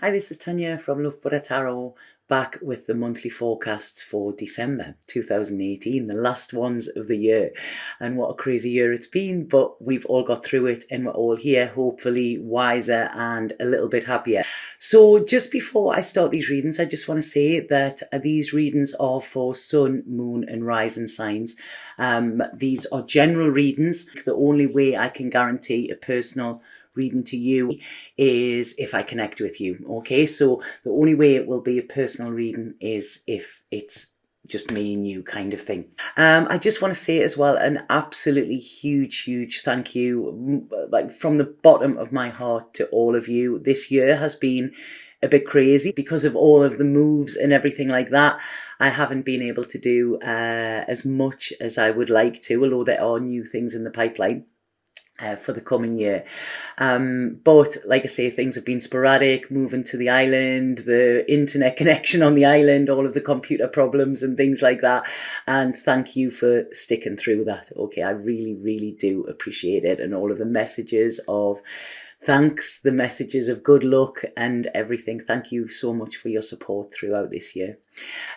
Hi, this is Tanya from Love Buddha Tarot, back with the monthly forecasts for December 2018, the last ones of the year. And what a crazy year it's been, but we've all got through it and we're all here, hopefully wiser and a little bit happier. So just before I start these readings, I just want to say that these readings are for sun, moon and rising signs. These are general readings. The only way I can guarantee a personal reading to you is if I connect with you. Okay, so the only way it will be a personal reading is if it's just me and you kind of thing. I just want to say as well an absolutely huge thank you, like from the bottom of my heart, to all of you. This year has been a bit crazy because of all of the moves and everything like that. I haven't been able to do as much as I would like to, although there are new things in the pipeline for the coming year. But like I say, things have been sporadic, moving to the island, the internet connection on the island, all of the computer problems and things like that. And thank you for sticking through that. Okay, I really do appreciate it. And all of the messages of thanks, the messages of good luck and everything. Thank you so much for your support throughout this year.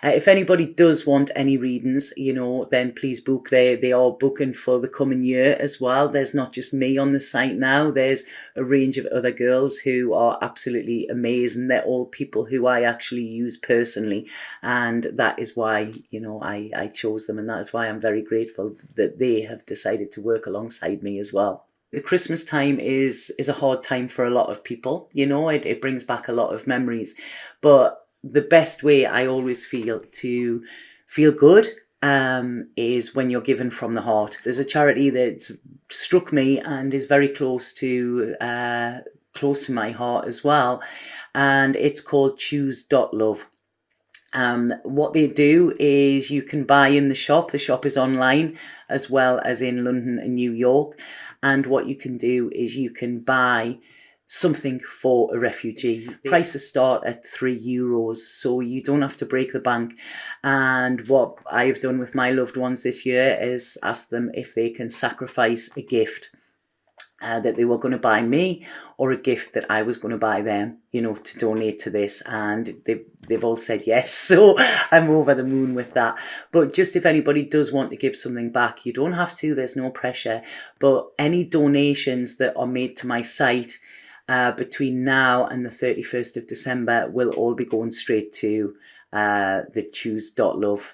If anybody does want any readings, then please book. They are booking for the coming year as well. There's not just me on the site now. There's a range of other girls who are absolutely amazing. They're all people who I actually use personally. And that is why, I chose them. And that is why I'm very grateful that they have decided to work alongside me as well. The Christmas time is a hard time for a lot of people. It brings back a lot of memories. But the best way I always feel to feel good is when you're given from the heart. There's a charity that's struck me and is very close to my heart as well. And it's called choose.love. What they do is you can buy in the shop. The shop is online as well as in London and New York. And what you can do is you can buy something for a refugee. Prices start at €3, so you don't have to break the bank. And what I've done with my loved ones this year is ask them if they can sacrifice a gift that they were going to buy me, or a gift that I was going to buy them, to donate to this. And they've all said yes. So I'm over the moon with that. But just if anybody does want to give something back, you don't have to, there's no pressure. But any donations that are made to my site between now and the 31st of December will all be going straight to the choose.love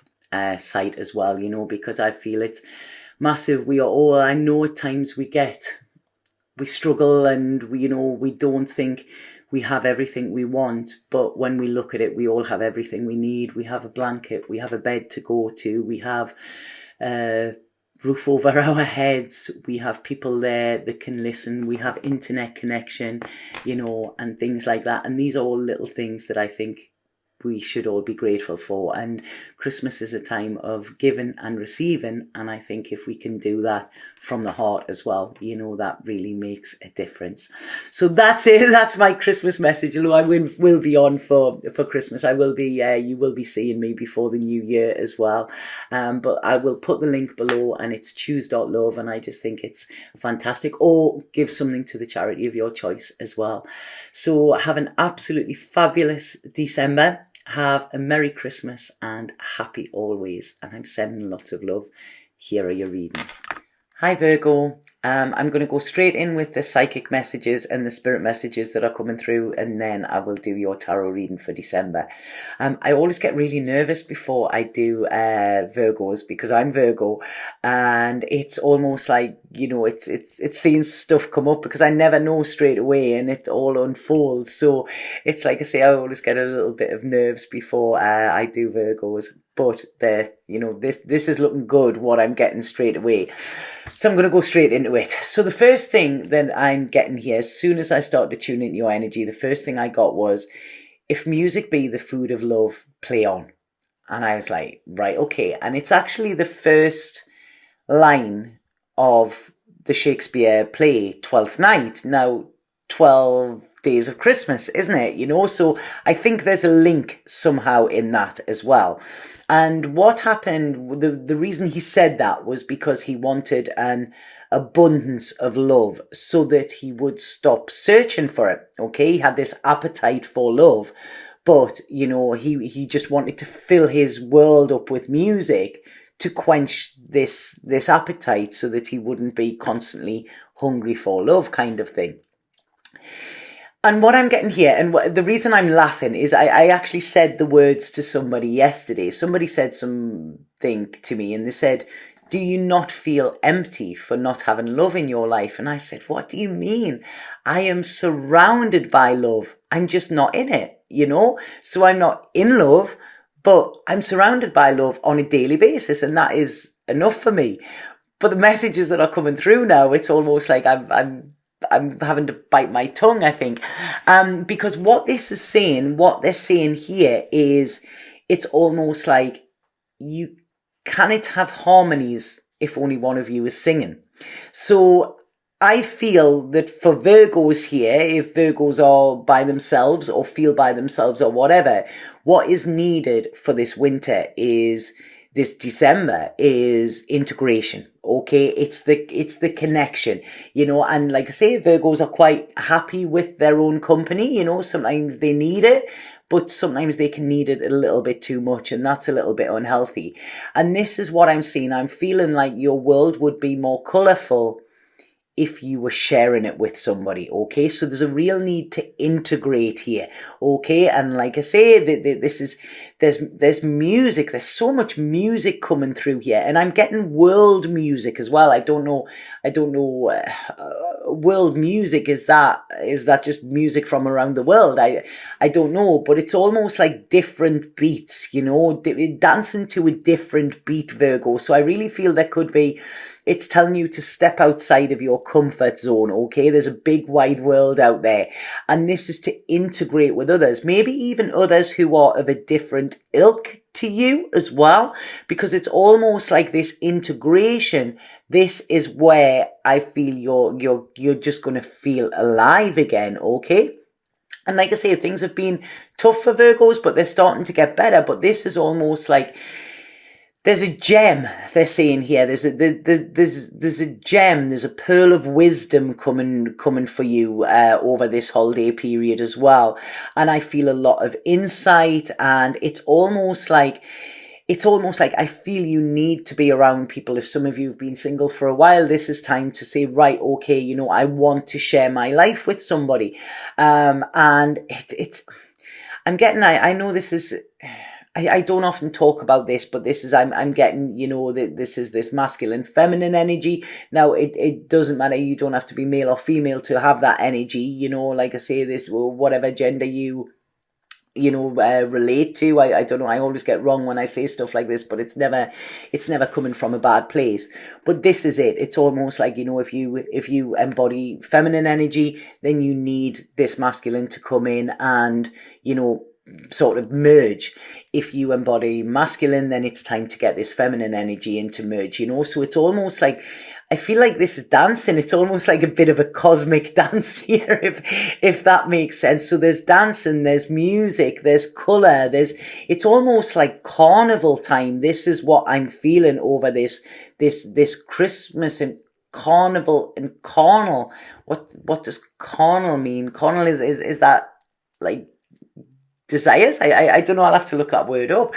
site as well, because I feel it's massive. We are all, I know at times we struggle and we don't think we have everything we want, but when we look at it, we all have everything we need. We have a blanket, we have a bed to go to, we have a roof over our heads, we have people there that can listen, we have internet connection, and things like that. And these are all little things that I think we should all be grateful for. And Christmas is a time of giving and receiving, and I think if we can do that from the heart as well, that really makes a difference. So that's it. That's my Christmas message. Although I will be on for Christmas, I will be you will be seeing me before the new year as well. But I will put the link below, and it's choose.love, and I just think it's fantastic. Or give something to the charity of your choice as well. So have an absolutely fabulous December. Have a Merry Christmas and happy always. And I'm sending lots of love. Here are your readings. Hi Virgo. I'm going to go straight in with the psychic messages and the spirit messages that are coming through, and then I will do your tarot reading for December. I always get really nervous before I do Virgos, because I'm Virgo, and it's almost like, it's seeing stuff come up because I never know straight away and it all unfolds. So it's like I say, I always get a little bit of nerves before I do Virgos. But this is looking good, what I'm getting straight away. So I'm going to go straight into it. So the first thing that I'm getting here, as soon as I start to tune into your energy, the first thing I got was, if music be the food of love, play on. And I was like, right, okay. And it's actually the first line of the Shakespeare play, Twelfth Night. Now, 12 days of Christmas, isn't it? So I think there's a link somehow in that as well. And what happened, the reason he said that was because he wanted an abundance of love so that he would stop searching for it. Okay, he had this appetite for love, but you know, he just wanted to fill his world up with music to quench this appetite so that he wouldn't be constantly hungry for love, kind of thing. And what I'm getting here, and the reason I'm laughing is I actually said the words to somebody yesterday. Somebody said something to me and they said, do you not feel empty for not having love in your life? And I said, what do you mean? I am surrounded by love. I'm just not in it, you know? So I'm not in love, but I'm surrounded by love on a daily basis. And that is enough for me. But the messages that are coming through now, it's almost like I'm having to bite my tongue, I think. Because what this is saying, what they're saying here is, it's almost like you cannot have harmonies if only one of you is singing. So I feel that for Virgos here, if Virgos are by themselves or feel by themselves or whatever, what is needed for this winter is, this December, is integration. Okay, it's the connection, you know, and like I say, Virgos are quite happy with their own company, you know, sometimes they need it, but sometimes they can need it a little bit too much, and that's a little bit unhealthy. And this is what I'm seeing. I'm feeling like your world would be more colourful if you were sharing it with somebody, okay? So there's a real need to integrate here, okay? And like I say, there's music, there's so much music coming through here, and I'm getting world music as well. I don't know, world music, is that just music from around the world? I don't know, but it's almost like different beats, you know, dancing to a different beat, Virgo. So I really feel there could be, it's telling you to step outside of your comfort zone, okay? There's a big wide world out there, and this is to integrate with others, maybe even others who are of a different ilk to you as well, because it's almost like this integration. This is where I feel you're just going to feel alive again, okay? And like I say, things have been tough for Virgos, but they're starting to get better. But this is almost like, there's a gem, they're saying here. There's a gem, there's a pearl of wisdom coming for you over this holiday period as well. And I feel a lot of insight, and it's almost like I feel you need to be around people. If some of you have been single for a while, this is time to say, right, okay, you know, I want to share my life with somebody. And I know this is, I don't often talk about this, but this is, I'm getting, you know, this is this masculine, feminine energy. Now, it doesn't matter. You don't have to be male or female to have that energy, you know, like I say, this, whatever gender you relate to. I don't know. I always get wrong when I say stuff like this, but it's never coming from a bad place. But this is it. It's almost like, you know, if you embody feminine energy, then you need this masculine to come in and, you know, sort of merge. If you embody masculine, then it's time to get this feminine energy into merge, you know. So it's almost like, I feel like this is dancing. It's almost like a bit of a cosmic dance here, if that makes sense. So there's dancing, there's music, there's colour, it's almost like carnival time. This is what I'm feeling over this Christmas, and carnival and carnal. What does carnal mean? Carnal is that like desires? I don't know. I'll have to look that word up.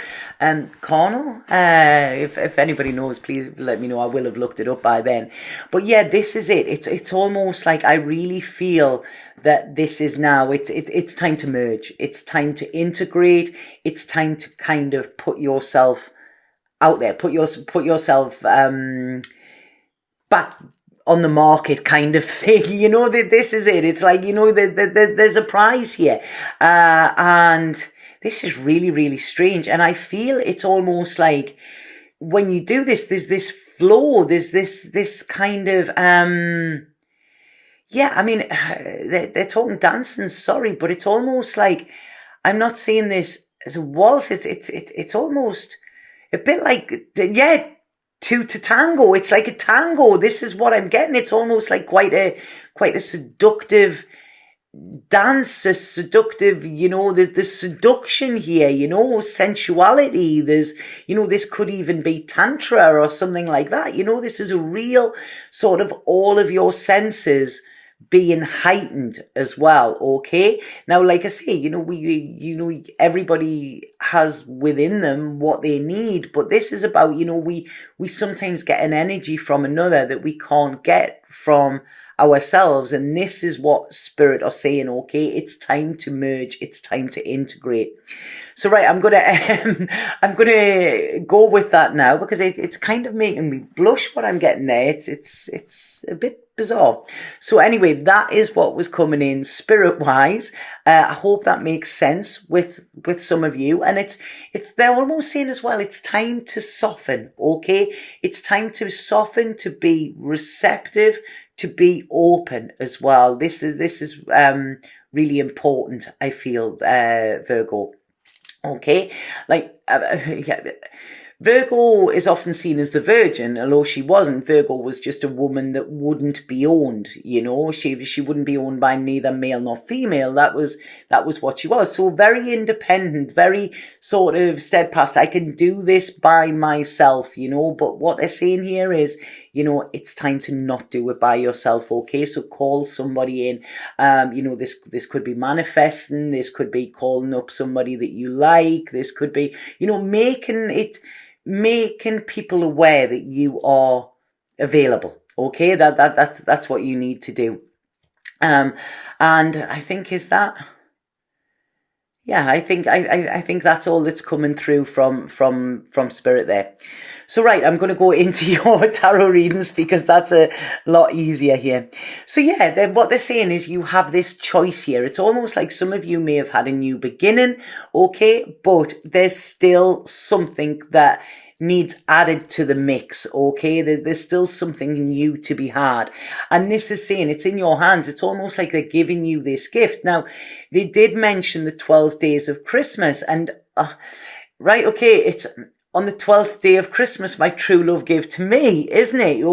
Carnal. If anybody knows, please let me know. I will have looked it up by then. But yeah, this is it. It's almost like I really feel that this is now. It's time to merge. It's time to integrate. It's time to kind of put yourself out there. Put yourself back on the market, kind of thing. You know, this is it. It's like, you know, there's a prize here. And this is really, really strange. And I feel it's almost like when you do this, there's this flow, there's this kind of, yeah, I mean, they're talking dancing, sorry, but it's almost like, I'm not seeing this as a waltz. It's almost a bit like, yeah, two to tango. It's like a tango. This is what I'm getting. It's almost like quite a seductive dance, a seductive, the seduction here, sensuality. There's, this could even be tantra or something like that. This is a real sort of all of your senses being heightened as well. Okay. Now, like I say, everybody has within them what they need, but this is about, we sometimes get an energy from another that we can't get from ourselves, and this is what spirit are saying. Okay, it's time to merge, it's time to integrate. So right, I'm gonna go with that now, because it's kind of making me blush what I'm getting there. It's a bit bizarre. So anyway, that is what was coming in spirit wise. I hope that makes sense with some of you, and it's they're almost saying as well, it's time to soften. Okay, it's time to soften, to be receptive, to be open as well. This is really important, I feel, Virgo. Okay, like Virgo is often seen as the virgin, although she wasn't. Virgo was just a woman that wouldn't be owned. She wouldn't be owned by neither male nor female. That was what she was. So very independent, very sort of steadfast. I can do this by myself, But what they're saying here is, it's time to not do it by yourself. Okay, so call somebody in. This could be manifesting. This could be calling up somebody that you like. This could be, making people aware that you are available. Okay, that's what you need to do. And I think I think that's all that's coming through from spirit there. So right, I'm going to go into your tarot readings, because that's a lot easier here. So yeah, what they're saying is you have this choice here. It's almost like some of you may have had a new beginning, okay, but there's still something that needs added to the mix. Okay, there's still something new to be had, and this is saying it's in your hands. It's almost like they're giving you this gift. Now, they did mention the 12 days of Christmas, and right, okay, it's on the 12th day of Christmas my true love gave to me, isn't it?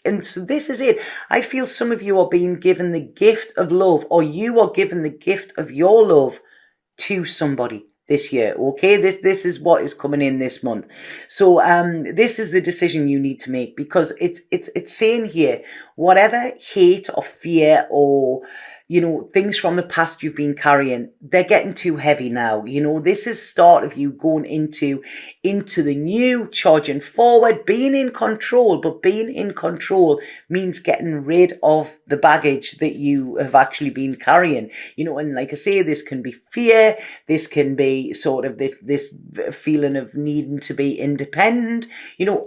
And so this is it. I feel some of you are being given the gift of love, or you are given the gift of your love to somebody this year. Okay, this is what is coming in this month. So this is the decision you need to make, because it's saying here, whatever hate or fear or things from the past you've been carrying, they're getting too heavy now. This is start of you going into the new, charging forward, being in control. But being in control means getting rid of the baggage that you have actually been carrying. And like I say, this can be fear. This can be sort of this feeling of needing to be independent.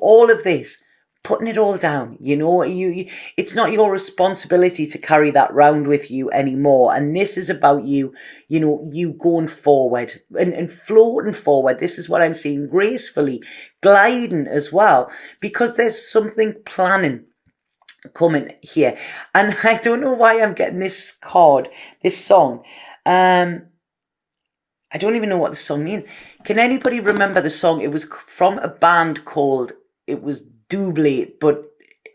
All of this. Putting it all down, it's not your responsibility to carry that round with you anymore. And this is about you going forward and floating forward. This is what I'm seeing, gracefully gliding as well, because there's something planning coming here. And I don't know why I'm getting this card, this song. I don't even know what the song means. Can anybody remember the song? It was from a band called, it was Double, but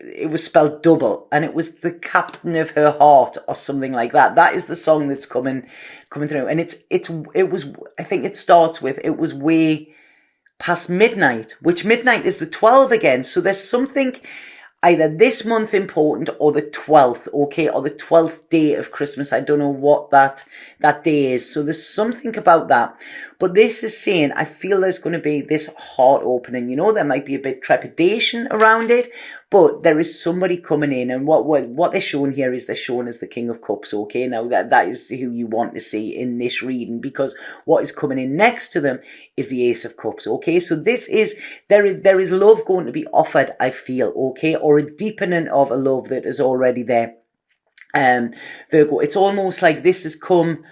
it was spelled double, and it was The Captain of Her Heart or something like that. That is the song that's coming through, and it was. I think it starts with, it was way past midnight, which midnight is the 12 again. So there's something either this month important, or the 12th, okay, or the 12th day of Christmas. I don't know what that day is. So there's something about that. But this is saying, I feel there's going to be this heart opening. There might be a bit trepidation around it, but there is somebody coming in, and what they're showing here is they're showing as the King of Cups. Okay, now that is who you want to see in this reading, because what is coming in next to them is the Ace of Cups. Okay, so this is there is love going to be offered, I feel. Okay, or a deepening of a love that is already there. Virgo, it's almost like this has come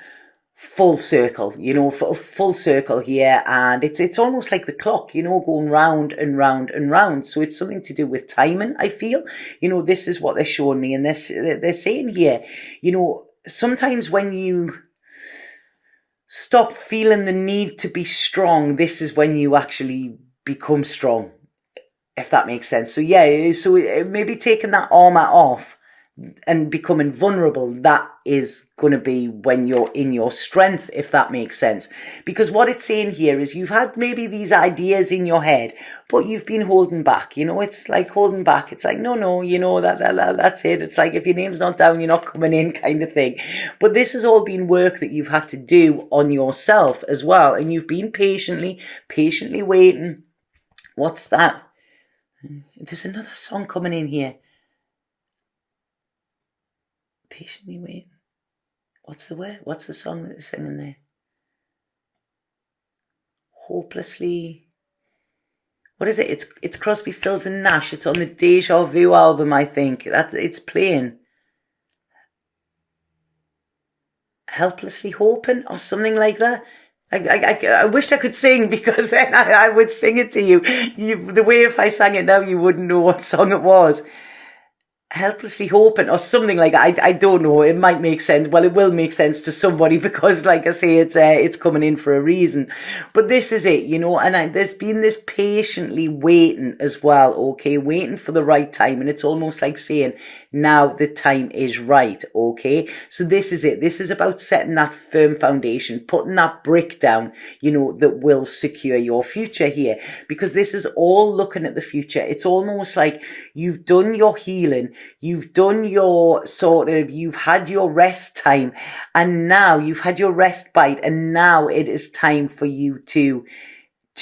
full circle, full circle here, and it's almost like the clock, going round and round and round. So it's something to do with timing, I feel. This is what they're showing me, and they're saying here, sometimes when you stop feeling the need to be strong, this is when you actually become strong, if that makes sense. So yeah, so maybe taking that armor off and becoming vulnerable, that is going to be when you're in your strength, if that makes sense. Because what it's saying here is you've had maybe these ideas in your head, but you've been holding back. You know, it's like holding back. It's like, no, you know, that's it. It's like if your name's not down, you're not coming in kind of thing. But this has all been work that you've had to do on yourself as well. And you've been patiently waiting. What's that? There's another song coming in here. Patiently waiting. What's the word? What's the song that they're singing there? Hopelessly. What is it? It's Crosby, Stills and Nash. It's on the Deja Vu album, I think. It's playing. Helplessly Hoping or something like that. I wished I could sing, because then I would sing it to you. The way if I sang it now, you wouldn't know what song it was. Helplessly Hoping or something like that. I don't know. It might make sense. Well, it will make sense to somebody, because like I say, it's coming in for a reason. But this is it, you know, and there's been this patiently waiting as well, okay, waiting for the right time. And it's almost like saying, now the time is right, okay? So this is it. This is about setting that firm foundation, putting that brick down, you know, that will secure your future here. Because this is all looking at the future. It's almost like you've done your healing, you've done your you've had your rest time, and now you've had your respite, and now it is time for you to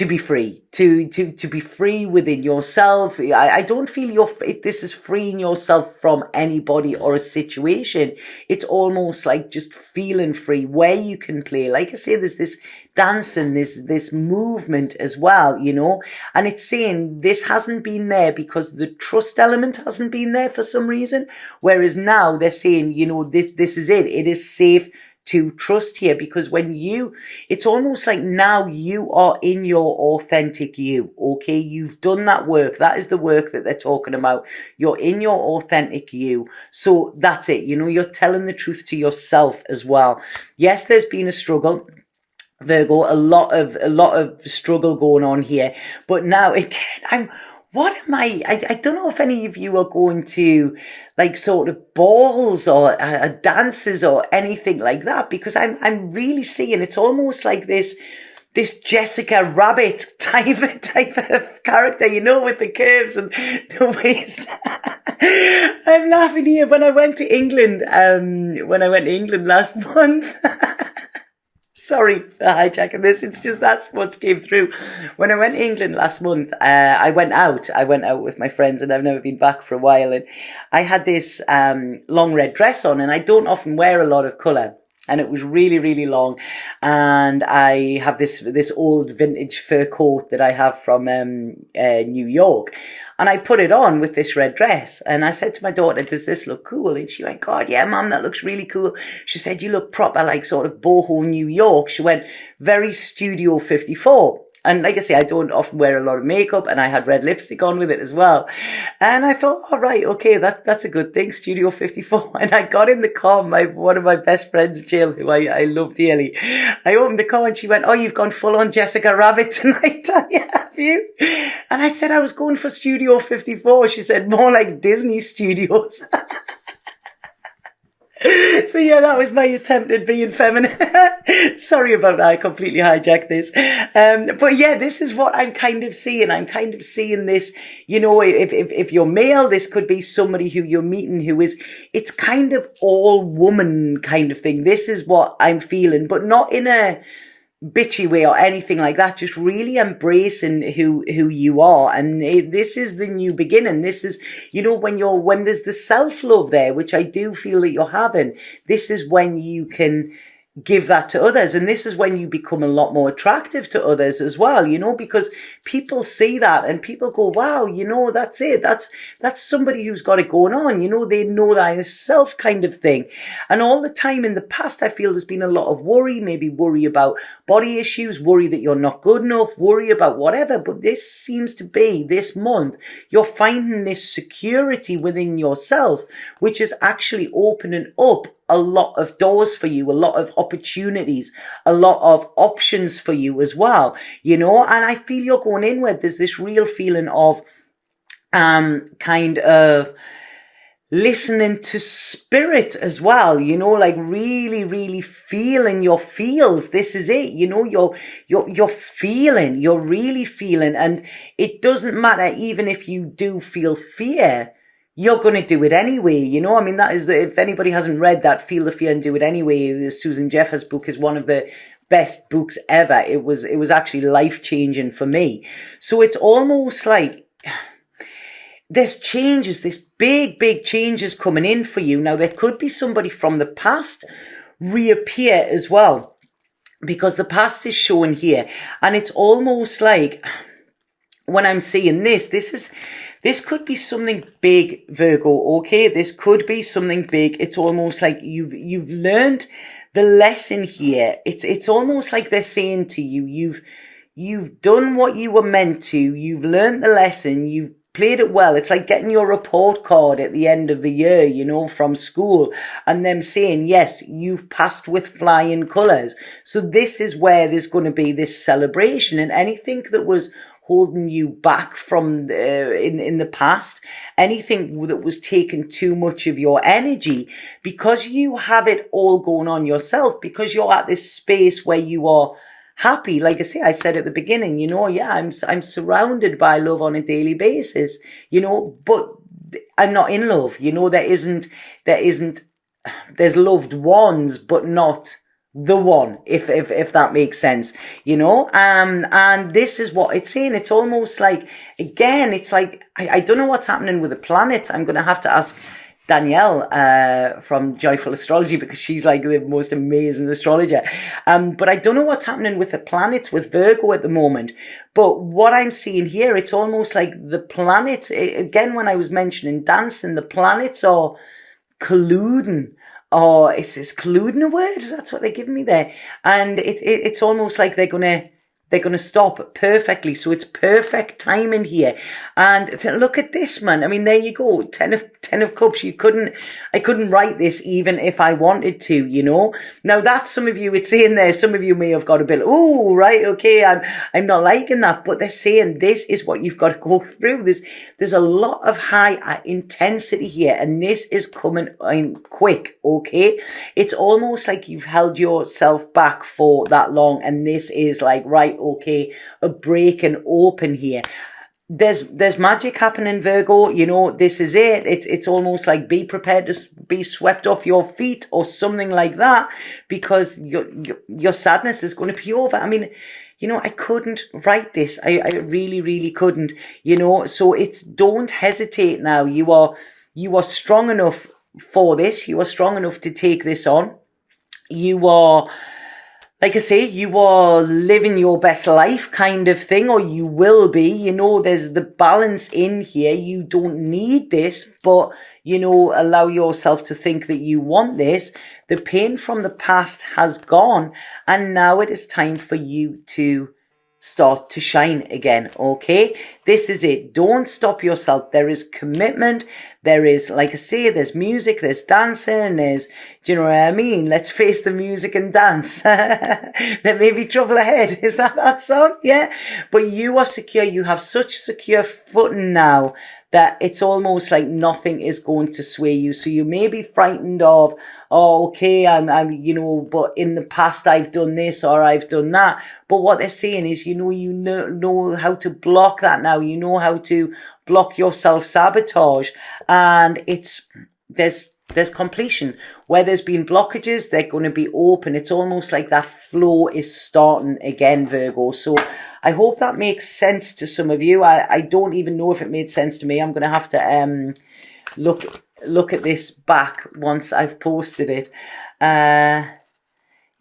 be free, to be free within yourself. I don't feel this is freeing yourself from anybody or a situation. It's almost like just feeling free, where you can play. Like I say, there's this dancing, this movement as well, you know, and it's saying this hasn't been there because the trust element hasn't been there for some reason. Whereas now they're saying, you know, this is it. It is safe to trust here, because it's almost like now you are in your authentic you, okay? You've done that work. That is the work that they're talking about. You're in your authentic you. So that's it. You know, you're telling the truth to yourself as well. Yes, there's been a struggle, Virgo, a lot of struggle going on here. But now again, I don't know if any of you are going to like sort of balls or dances or anything like that, because I'm really seeing it's almost like this Jessica Rabbit type of character, you know, with the curves and the waist. I'm laughing here. When I went to England last month, sorry for hijacking this. It's just that's what came through. When I went to England last month, I went out with my friends, and I've never been back for a while. And I had this long red dress on, and I don't often wear a lot of colour. And it was really, really long. And I have this old vintage fur coat that I have from New York. And I put it on with this red dress. And I said to my daughter, does this look cool? And she went, God, yeah, Mum, that looks really cool. She said, you look proper like sort of boho New York. She went, very Studio 54. And like I say, I don't often wear a lot of makeup, and I had red lipstick on with it as well. And I thought, all right, okay, that's a good thing, Studio 54. And I got in the car, one of my best friends, Jill, who I love dearly. I opened the car and she went, oh, you've gone full on Jessica Rabbit tonight, have you? And I said I was going for Studio 54. She said, more like Disney Studios. So yeah, that was my attempt at being feminine. Sorry about that. I completely hijacked this. But yeah, this is what I'm kind of seeing. I'm kind of seeing this, you know, if you're male, this could be somebody who you're meeting it's kind of all woman kind of thing. This is what I'm feeling, but not in a bitchy way or anything like that, just really embracing who you are. And this is the new beginning. This is, you know, when there's the self-love there, which I do feel that you're having, this is when you can give that to others. And this is when you become a lot more attractive to others as well, you know, because people see that and people go, wow, you know, that's it. That's somebody who's got it going on. You know, they know that in self kind of thing. And all the time in the past, I feel there's been a lot of worry, maybe worry about body issues, worry that you're not good enough, worry about whatever. But this seems to be this month, you're finding this security within yourself, which is actually opening up a lot of doors for you, a lot of opportunities, a lot of options for you as well, you know. And I feel you're going inward. There's this real feeling of kind of listening to spirit as well, you know, like really, really feeling your feels. This is it, you know, you're feeling, you're really feeling, and it doesn't matter even if you do feel fear, you're going to do it anyway, you know. I mean, that is, if anybody hasn't read that, Feel the Fear and Do It Anyway, the Susan Jeffers book is one of the best books ever. It was actually life-changing for me. So it's almost like there's changes, this big changes coming in for you. Now, there could be somebody from the past reappear as well, because the past is shown here. And it's almost like, when I'm seeing this could be something big, Virgo, okay? This could be something big. It's almost like you've learned the lesson here. It's almost like they're saying to you, you've done what you were meant to. You've learned the lesson. You've played it well. It's like getting your report card at the end of the year, you know, from school, and them saying, yes, you've passed with flying colours. So this is where there's going to be this celebration, and anything that was holding you back from in the past, anything that was taking too much of your energy, because you have it all going on yourself, because you're at this space where you are happy. Like I said at the beginning, you know, yeah, I'm surrounded by love on a daily basis, you know, but I'm not in love, you know. There's loved ones, but not the one, if that makes sense, you know. And this is what it's saying. It's almost like, again, it's like, I don't know what's happening with the planets. I'm going to have to ask Danielle from Joyful Astrology, because she's like the most amazing astrologer. But I don't know what's happening with the planets with Virgo at the moment. But what I'm seeing here, it's almost like the planets, again, when I was mentioning dancing, the planets are colluding. Oh, is colluding a word? That's what they're giving me there. And it's almost like they're gonna stop perfectly. So it's perfect timing here. And look at this, man. I mean, there you go. Ten of Cups. I couldn't write this even if I wanted to, you know. Now that's, some of you, it's saying there, some of you may have got a bit, oh, right, okay, I'm not liking that. But they're saying this is what you've got to go through. There's a lot of high intensity here, and this is coming in quick, okay? It's almost like you've held yourself back for that long, and this is like, right, okay, a breaking open here. There's magic happening, Virgo, you know. This is it. It's almost like, be prepared to be swept off your feet or something like that, because your sadness is going to be over. I mean, you know, I couldn't write this. I really, really couldn't, you know. So it's, don't hesitate now. You are strong enough for this. You are strong enough to take this on. You are, like I say, you are living your best life kind of thing, or you will be, you know. There's the balance in here. You don't need this, but, you know, allow yourself to think that you want this. The pain from the past has gone, and now it is time for you to start to shine again, okay? This is it. Don't stop yourself. There is commitment. There is, like I say, there's music, there's dancing, do you know what I mean? Let's face the music and dance. There may be trouble ahead. Is that song? Yeah. But you are secure. You have such secure footing now that it's almost like nothing is going to sway you. So you may be frightened of, oh, okay, I'm, you know, but in the past I've done this or I've done that. But what they're saying is, you know how to block that now. You know how to block your self-sabotage. And there's completion. Where there's been blockages, they're going to be open. It's almost like that flow is starting again, Virgo. So I hope that makes sense to some of you. I don't even know if it made sense to me. I'm going to have to look at this back once I've posted it.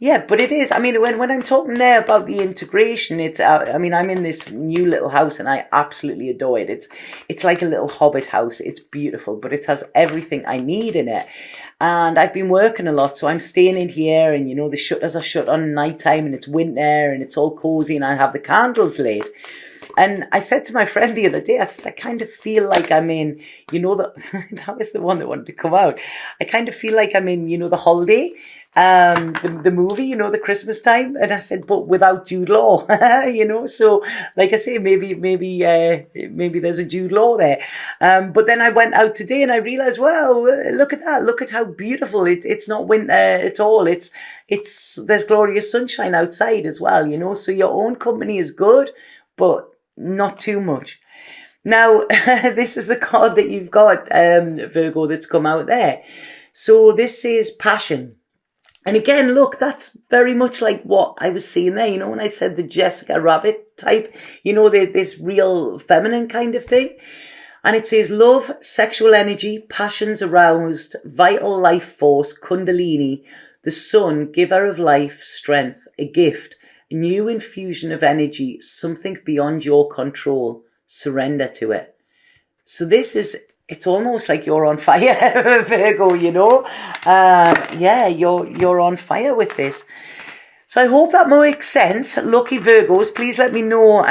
Yeah, but it is. I mean, when I'm talking there about the integration, it's, I mean, I'm in this new little house and I absolutely adore it. It's like a little hobbit house. It's beautiful, but it has everything I need in it. And I've been working a lot, so I'm staying in here, and, you know, the shutters are shut on nighttime and it's winter and it's all cozy and I have the candles lit. And I said to my friend the other day, I said, I kind of feel like I'm in, you know, that was the one that wanted to come out. I kind of feel like I'm in, you know, the holiday the movie, you know, the Christmas time, and I said, but without Jude Law, you know. So, like I say, maybe there's a Jude Law there. But then I went out today and I realized, wow, look at that! Look at how beautiful it's not winter at all. There's glorious sunshine outside as well, you know. So your own company is good, but not too much. Now, this is the card that you've got, Virgo, that's come out there. So this is passion. And again, look, that's very much like what I was seeing there. You know, when I said the Jessica Rabbit type, you know, this real feminine kind of thing. And it says love, sexual energy, passions aroused, vital life force, kundalini, the sun, giver of life, strength, a gift, a new infusion of energy, something beyond your control. Surrender to it. So it's almost like you're on fire, Virgo, you know. Yeah, you're on fire with this. So I hope that makes sense. Lucky Virgos, please let me know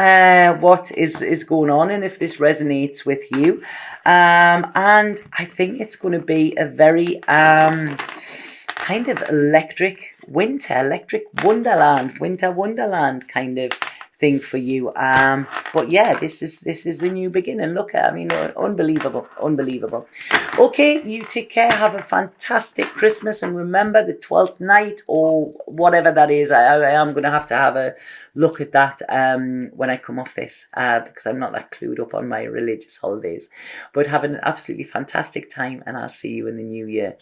what is going on and if this resonates with you. And I think it's going to be a very kind of electric winter wonderland kind of thing for you. But yeah, this is the new beginning. Look at, I mean, unbelievable. Okay, you take care. Have a fantastic Christmas, and remember the 12th night or whatever that is. I am going to have a look at that when I come off this because I'm not that clued up on my religious holidays. But have an absolutely fantastic time, and I'll see you in the new year.